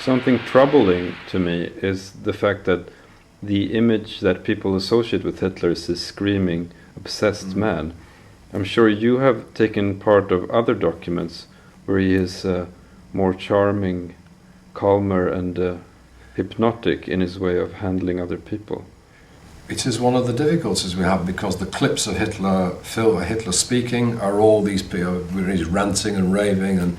something troubling to me is the fact that the image that people associate with Hitler is this screaming, obsessed man. I'm sure you have taken part of other documents where he is more charming, calmer and hypnotic in his way of handling other people. It is one of the difficulties we have, because the clips of Hitler speaking are all these people where he's ranting and raving, and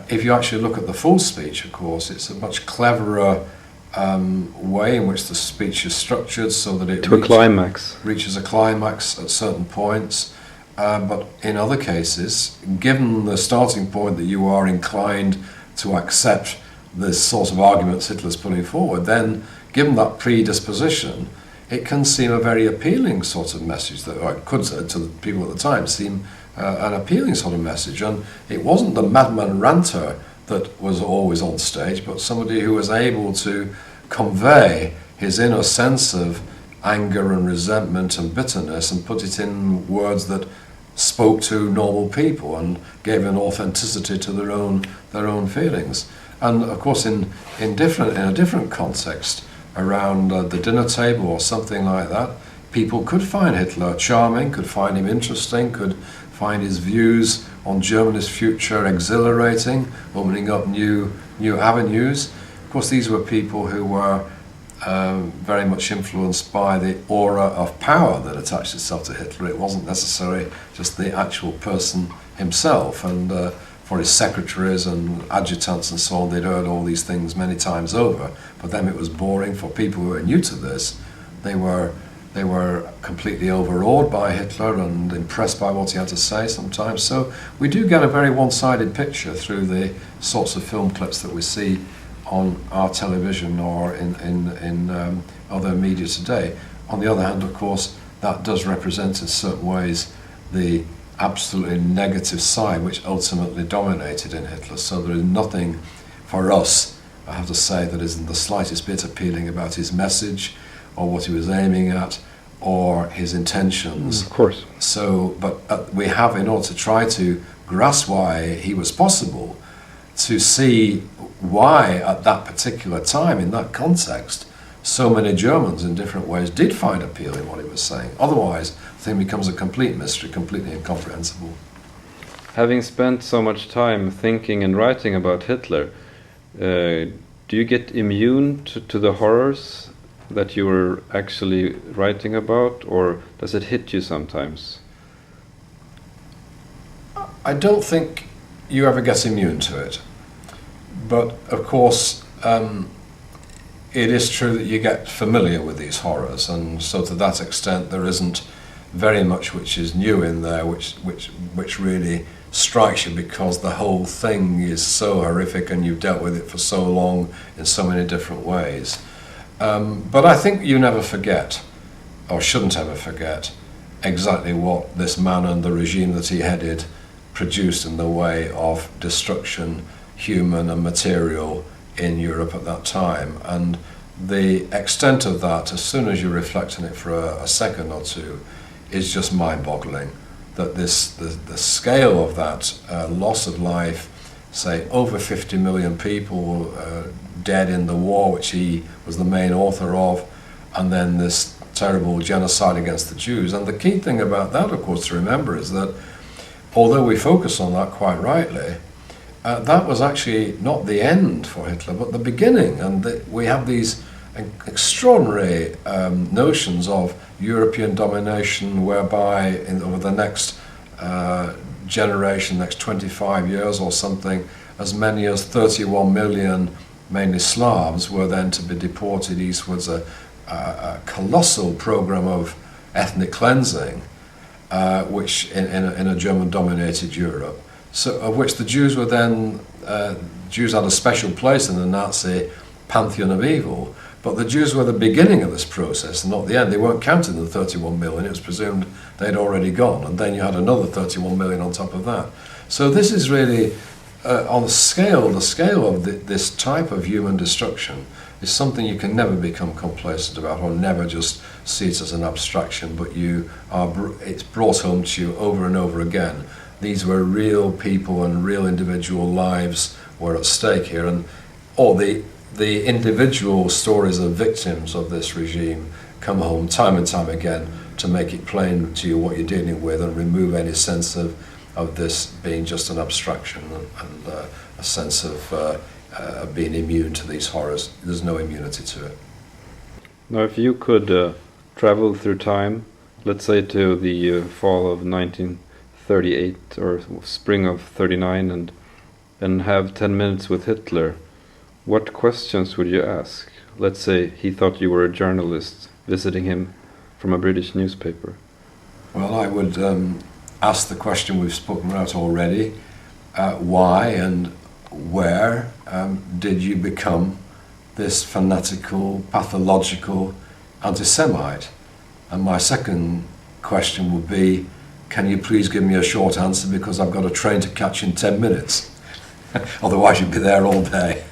if you actually look at the full speech, of course, it's a much cleverer way in which the speech is structured so that it reaches a climax at certain points. But in other cases, given the starting point that you are inclined to accept the sort of arguments Hitler's putting forward, then given that predisposition, it can seem a very appealing sort of message, that, or it could, to the people at the time, seem an appealing sort of message. And it wasn't the madman ranter that was always on stage, but somebody who was able to convey his inner sense of anger and resentment and bitterness and put it in words that spoke to normal people and gave an authenticity to their own feelings. And of course, in a different context, around the dinner table or something like that, people could find Hitler charming, could find him interesting, could find his views on Germany's future exhilarating, opening up new avenues. Of course, these were people who were very much influenced by the aura of power that attached itself to Hitler. It wasn't necessarily just the actual person himself, and for his secretaries and adjutants and so on, they'd heard all these things many times over. For them it was boring. For people who were new to this, they were completely overawed by Hitler and impressed by what he had to say sometimes. So we do get a very one-sided picture through the sorts of film clips that we see on our television or in other media today. On the other hand, of course, that does represent in certain ways the absolutely negative side which ultimately dominated in Hitler. So there is nothing for us, I have to say, that isn't the slightest bit appealing about his message or what he was aiming at or his intentions. Of course. So, but we have, in order to try to grasp why he was possible, to see why at that particular time, in that context, so many Germans in different ways did find appeal in what he was saying. Otherwise, the thing becomes a complete mystery, completely incomprehensible. Having spent so much time thinking and writing about Hitler, do you get immune to the horrors that you were actually writing about, or does it hit you sometimes? I don't think you ever get immune to it. But of course, it is true that you get familiar with these horrors, and so to that extent there isn't very much which is new in there, which really strikes you, because the whole thing is so horrific and you've dealt with it for so long in so many different ways. But I think you never forget, or shouldn't ever forget, exactly what this man and the regime that he headed produced in the way of destruction, human and material, in Europe at that time. And the extent of that, as soon as you reflect on it for a second or two, is just mind-boggling. That the scale of that loss of life, say over 50 million people dead in the war, which he was the main author of, and then this terrible genocide against the Jews. And the key thing about that, of course, to remember is that although we focus on that quite rightly, that was actually not the end for Hitler, but the beginning. And we have these extraordinary notions of European domination, whereby over the next generation, next 25 years or something, as many as 31 million, mainly Slavs, were then to be deported eastwards. A colossal program of ethnic cleansing, which in a German-dominated Europe. So, of which the Jews were then, Jews had a special place in the Nazi pantheon of evil, but the Jews were the beginning of this process, not the end. They weren't counted in the 31 million, it was presumed they'd already gone, and then you had another 31 million on top of that. So this is really, on the scale of this type of human destruction, is something you can never become complacent about, or never just see it as an abstraction, but it's brought home to you over and over again. These were real people and real individual lives were at stake here, and or the individual stories of victims of this regime come home time and time again to make it plain to you what you're dealing with and remove any sense of this being just an abstraction and a sense of being immune to these horrors. There's no immunity to it. Now, if you could travel through time, let's say to the fall of 1938 or spring of 39 and have 10 minutes with Hitler, what questions would you ask? Let's say he thought you were a journalist visiting him from a British newspaper. Well, I would ask the question we've spoken about already. Why and where did you become this fanatical, pathological anti-Semite? And my second question would be, can you please give me a short answer because I've got a train to catch in 10 minutes? Otherwise you'd be there all day.